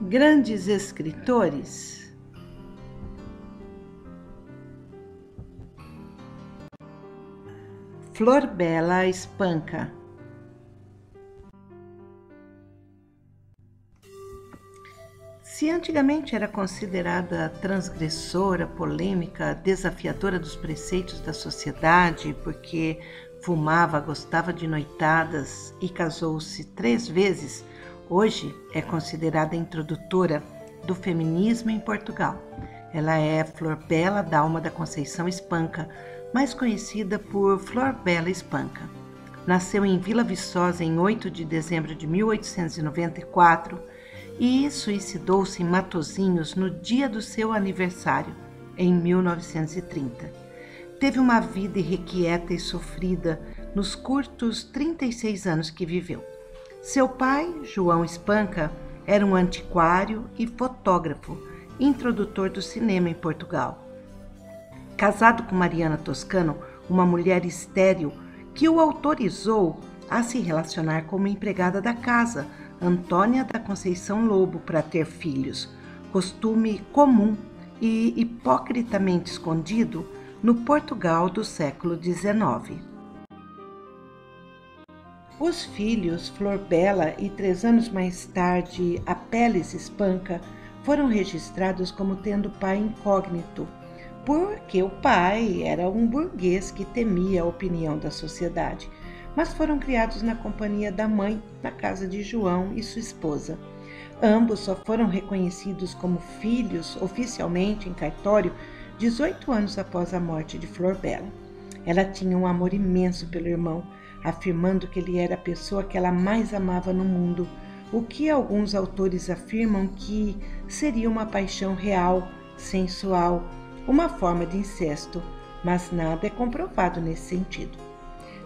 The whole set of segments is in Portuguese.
Grandes escritores. Flor Bela Espanca. Se antigamente era considerada transgressora, polêmica, desafiadora dos preceitos da sociedade, porque fumava, gostava de noitadas e casou-se 3 vezes, hoje é considerada introdutora do feminismo em Portugal. Ela é Flor Bela Dalma da Conceição Espanca, mais conhecida por Flor Bela Espanca. Nasceu em Vila Viçosa em 8 de dezembro de 1894 e suicidou-se em Matosinhos no dia do seu aniversário, em 1930. Teve uma vida irrequieta e sofrida nos curtos 36 anos que viveu. Seu pai, João Espanca, era um antiquário e fotógrafo, introdutor do cinema em Portugal. Casado com Mariana Toscano, uma mulher estéril que o autorizou a se relacionar como empregada da casa, Antônia da Conceição Lobo, para ter filhos, costume comum e hipocritamente escondido no Portugal do século XIX. Os filhos Flor Bela e 3 anos mais tarde Apelles Espanca foram registrados como tendo pai incógnito, porque o pai era um burguês que temia a opinião da sociedade, mas foram criados na companhia da mãe, na casa de João e sua esposa. Ambos só foram reconhecidos como filhos oficialmente em cartório 18 anos após a morte de Flor Bela. Ela tinha um amor imenso pelo irmão, afirmando que ele era a pessoa que ela mais amava no mundo, o que alguns autores afirmam que seria uma paixão real, sensual, uma forma de incesto, mas nada é comprovado nesse sentido.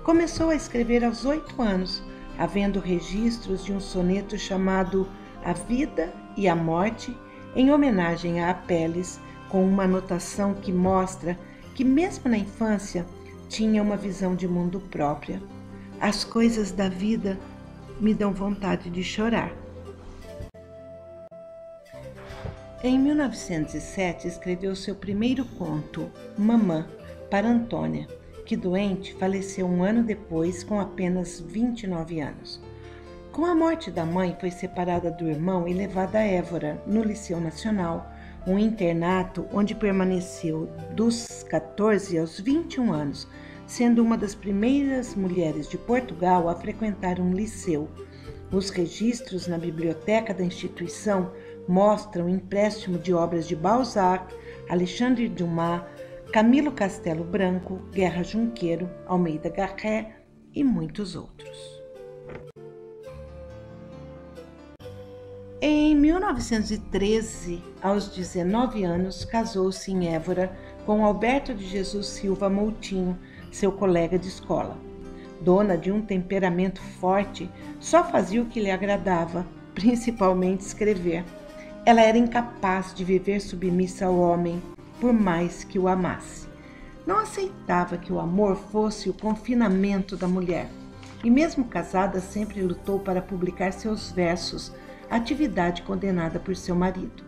Começou a escrever aos 8 anos, havendo registros de um soneto chamado A Vida e a Morte, em homenagem a Apelles, com uma anotação que mostra que mesmo na infância tinha uma visão de mundo própria. As coisas da vida me dão vontade de chorar. Em 1907, escreveu seu primeiro conto, Mamã, para Antônia, que doente faleceu 1 ano depois com apenas 29 anos. Com a morte da mãe, foi separada do irmão e levada a Évora, no Liceu Nacional, um internato onde permaneceu dos 14 aos 21 anos, sendo uma das primeiras mulheres de Portugal a frequentar um liceu. Os registros na biblioteca da instituição mostram empréstimo de obras de Balzac, Alexandre Dumas, Camilo Castelo Branco, Guerra Junqueiro, Almeida Garrett e muitos outros. Em 1913, aos 19 anos, casou-se em Évora com Alberto de Jesus Silva Moutinho, seu colega de escola. Dona de um temperamento forte, só fazia o que lhe agradava, principalmente escrever. Ela era incapaz de viver submissa ao homem, por mais que o amasse. Não aceitava que o amor fosse o confinamento da mulher, e mesmo casada sempre lutou para publicar seus versos, atividade condenada por seu marido.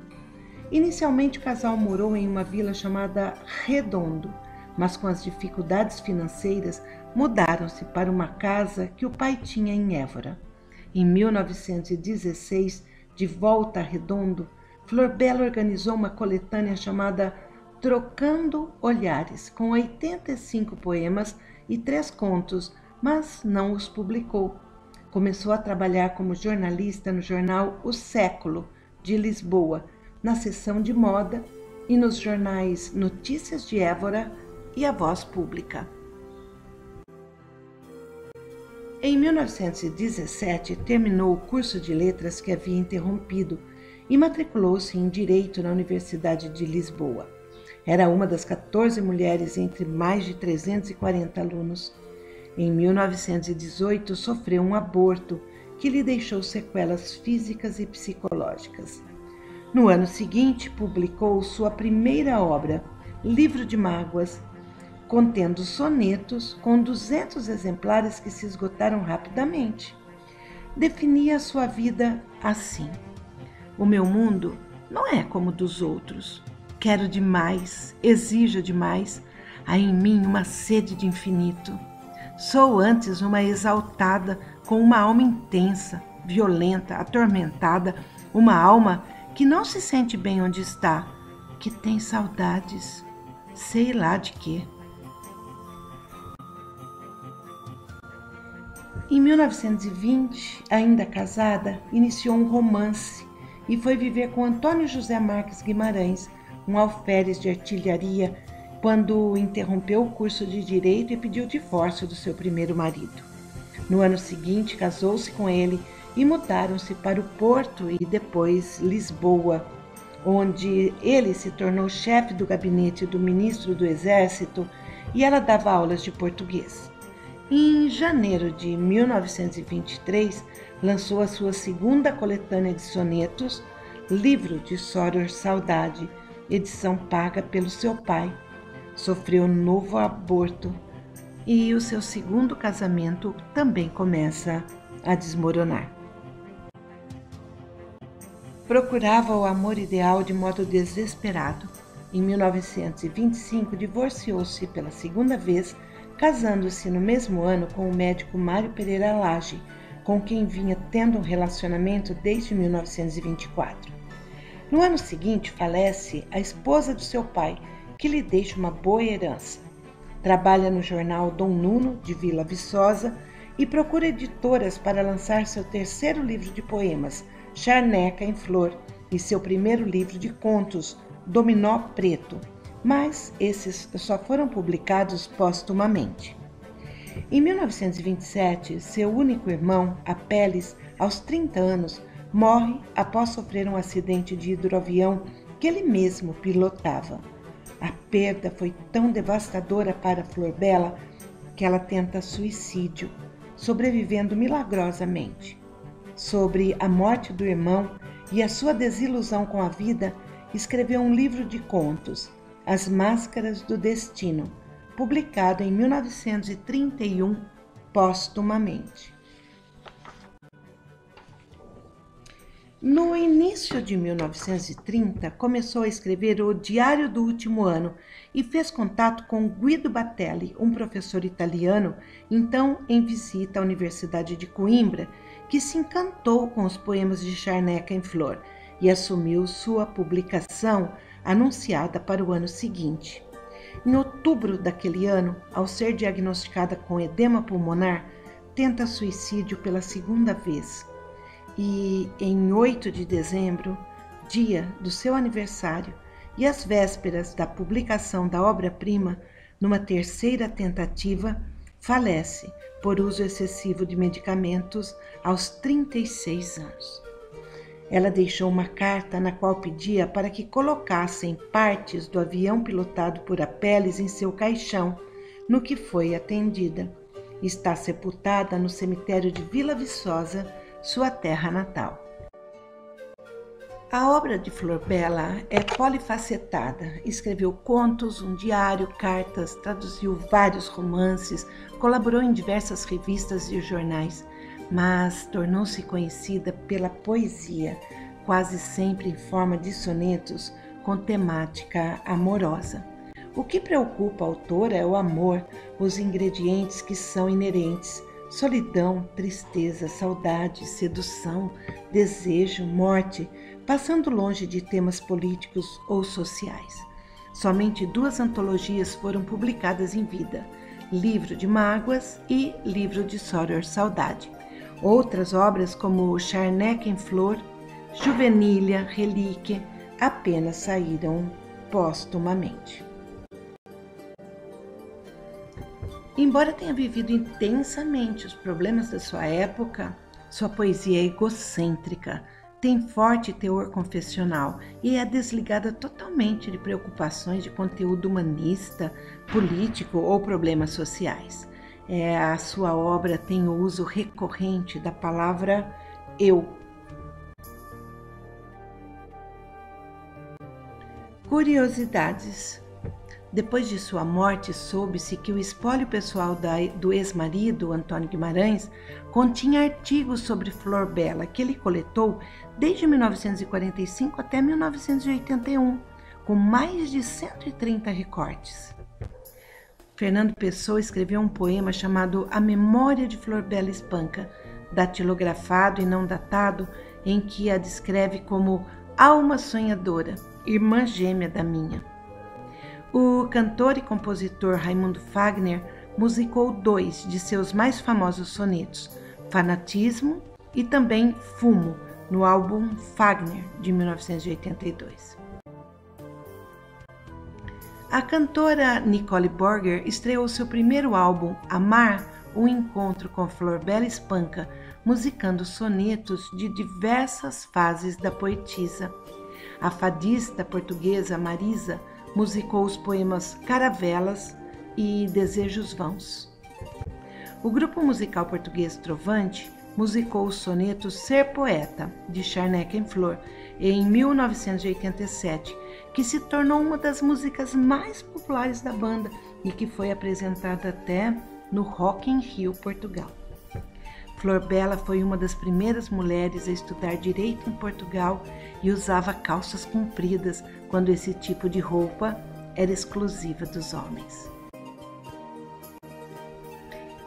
Inicialmente o casal morou em uma vila chamada Redondo, mas com as dificuldades financeiras mudaram-se para uma casa que o pai tinha em Évora. Em 1916, de volta a Redondo, Flor Bela organizou uma coletânea chamada Trocando Olhares, com 85 poemas e 3 contos, mas não os publicou. Começou a trabalhar como jornalista no jornal O Século, de Lisboa, na seção de moda e nos jornais Notícias de Évora e A Voz Pública. Em 1917, terminou o curso de letras que havia interrompido e matriculou-se em Direito na Universidade de Lisboa. Era uma das 14 mulheres entre mais de 340 alunos. Em 1918, sofreu um aborto que lhe deixou sequelas físicas e psicológicas. No ano seguinte, publicou sua primeira obra, Livro de Mágoas, contendo sonetos com 200 exemplares que se esgotaram rapidamente. Definia sua vida assim: O meu mundo não é como o dos outros. Quero demais, exijo demais. Há em mim uma sede de infinito. Sou antes uma exaltada com uma alma intensa, violenta, atormentada, uma alma que não se sente bem onde está, que tem saudades, sei lá de quê. Em 1920, ainda casada, iniciou um romance e foi viver com Antônio José Marques Guimarães, um alferes de artilharia, quando interrompeu o curso de Direito e pediu o divórcio do seu primeiro marido. No ano seguinte, casou-se com ele e mudaram-se para o Porto e depois Lisboa, onde ele se tornou chefe do gabinete do ministro do Exército e ela dava aulas de português. Em janeiro de 1923, lançou a sua segunda coletânea de sonetos, Livro de Sórar Saudade, edição paga pelo seu pai. Sofreu novo aborto e o seu segundo casamento também começa a desmoronar. Procurava o amor ideal de modo desesperado. Em 1925, divorciou-se pela segunda vez, casando-se no mesmo ano com o médico Mário Pereira Lage, com quem vinha tendo um relacionamento desde 1924. No ano seguinte, falece a esposa do seu pai, que lhe deixa uma boa herança. Trabalha no jornal Dom Nuno, de Vila Viçosa, e procura editoras para lançar seu terceiro livro de poemas, Charneca em Flor, e seu primeiro livro de contos, Dominó Preto, mas esses só foram publicados póstumamente. Em 1927, seu único irmão, Apelles, aos 30 anos, morre após sofrer um acidente de hidroavião que ele mesmo pilotava. A perda foi tão devastadora para Flor Bela que ela tenta suicídio, sobrevivendo milagrosamente. Sobre a morte do irmão e a sua desilusão com a vida, escreveu um livro de contos, As Máscaras do Destino, publicado em 1931, póstumamente. No início de 1930, começou a escrever o Diário do Último Ano e fez contato com Guido Batelli, um professor italiano, então em visita à Universidade de Coimbra, que se encantou com os poemas de Charneca em Flor e assumiu sua publicação anunciada para o ano seguinte. Em outubro daquele ano, ao ser diagnosticada com edema pulmonar, tenta suicídio pela segunda vez. E em 8 de dezembro, dia do seu aniversário e às vésperas da publicação da obra-prima, numa terceira tentativa, falece por uso excessivo de medicamentos aos 36 anos. Ela deixou uma carta na qual pedia para que colocassem partes do avião pilotado por Apelles em seu caixão, no que foi atendida. Está sepultada no cemitério de Vila Viçosa, sua terra natal. A obra de Flor Bela é polifacetada. Escreveu contos, um diário, cartas, traduziu vários romances, colaborou em diversas revistas e jornais, mas tornou-se conhecida pela poesia, quase sempre em forma de sonetos com temática amorosa. O que preocupa a autora é o amor, os ingredientes que são inerentes: solidão, tristeza, saudade, sedução, desejo, morte, passando longe de temas políticos ou sociais. Somente 2 antologias foram publicadas em vida: Livro de Mágoas e Livro de Sórar Saudade. Outras obras, como Charneca em Flor, Juvenília, Relíquia, apenas saíram póstumamente. Embora tenha vivido intensamente os problemas da sua época, sua poesia é egocêntrica, tem forte teor confessional e é desligada totalmente de preocupações de conteúdo humanista, político ou problemas sociais. A sua obra tem o uso recorrente da palavra eu. Curiosidades. Depois de sua morte, soube-se que o espólio pessoal do ex-marido, Antônio Guimarães, continha artigos sobre Flor Bela, que ele coletou desde 1945 até 1981, com mais de 130 recortes. Fernando Pessoa escreveu um poema chamado A Memória de Flor Bela Espanca, datilografado e não datado, em que a descreve como alma sonhadora, irmã gêmea da minha. O cantor e compositor Raimundo Fagner musicou 2 de seus mais famosos sonetos, Fanatismo e também Fumo, no álbum Fagner, de 1982. A cantora Nicole Borger estreou seu primeiro álbum, Amar, um encontro com Flor Bela Espanca, musicando sonetos de diversas fases da poetisa. A fadista portuguesa Marisa musicou os poemas Caravelas e Desejos Vãos. O grupo musical português Trovante musicou o soneto Ser Poeta, de Charneck-en-Flor, em 1987, que se tornou uma das músicas mais populares da banda e que foi apresentada até no Rock in Rio, Portugal. Flor Bela foi uma das primeiras mulheres a estudar direito em Portugal e usava calças compridas quando esse tipo de roupa era exclusiva dos homens.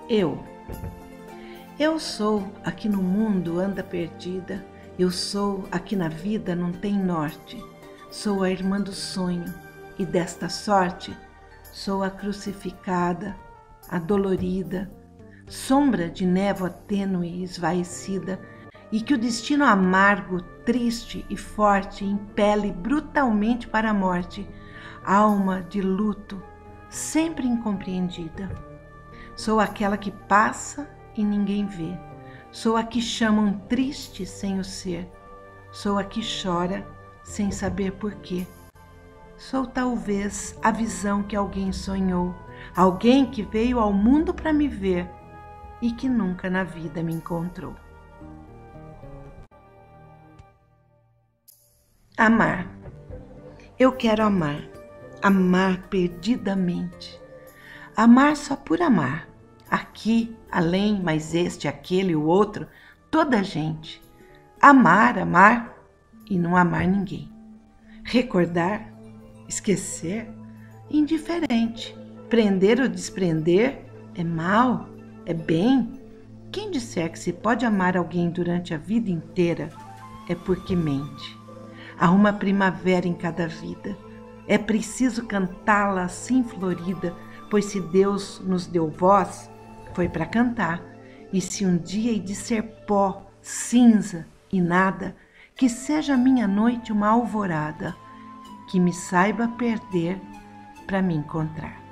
Eu sou a que no mundo anda perdida, eu sou a que na vida não tem norte, sou a irmã do sonho e desta sorte sou a crucificada, a dolorida, sombra de névoa tênue e esvaecida, e que o destino amargo, triste e forte impele brutalmente para a morte, alma de luto, sempre incompreendida. Sou aquela que passa e ninguém vê, sou a que chamam triste sem o ser, sou a que chora sem saber porquê. Sou talvez a visão que alguém sonhou, alguém que veio ao mundo para me ver e que nunca na vida me encontrou. Amar. Eu quero amar, amar perdidamente. Amar só por amar. Aqui, além, mais este, aquele, o outro, toda a gente. Amar, amar e não amar ninguém. Recordar, esquecer, indiferente. Prender ou desprender é mal, é bem. Quem disser que se pode amar alguém durante a vida inteira é porque mente. Há uma primavera em cada vida. É preciso cantá-la assim florida, pois se Deus nos deu voz, foi para cantar. E se um dia hei de ser pó, cinza e nada, que seja a minha noite uma alvorada, que me saiba perder para me encontrar.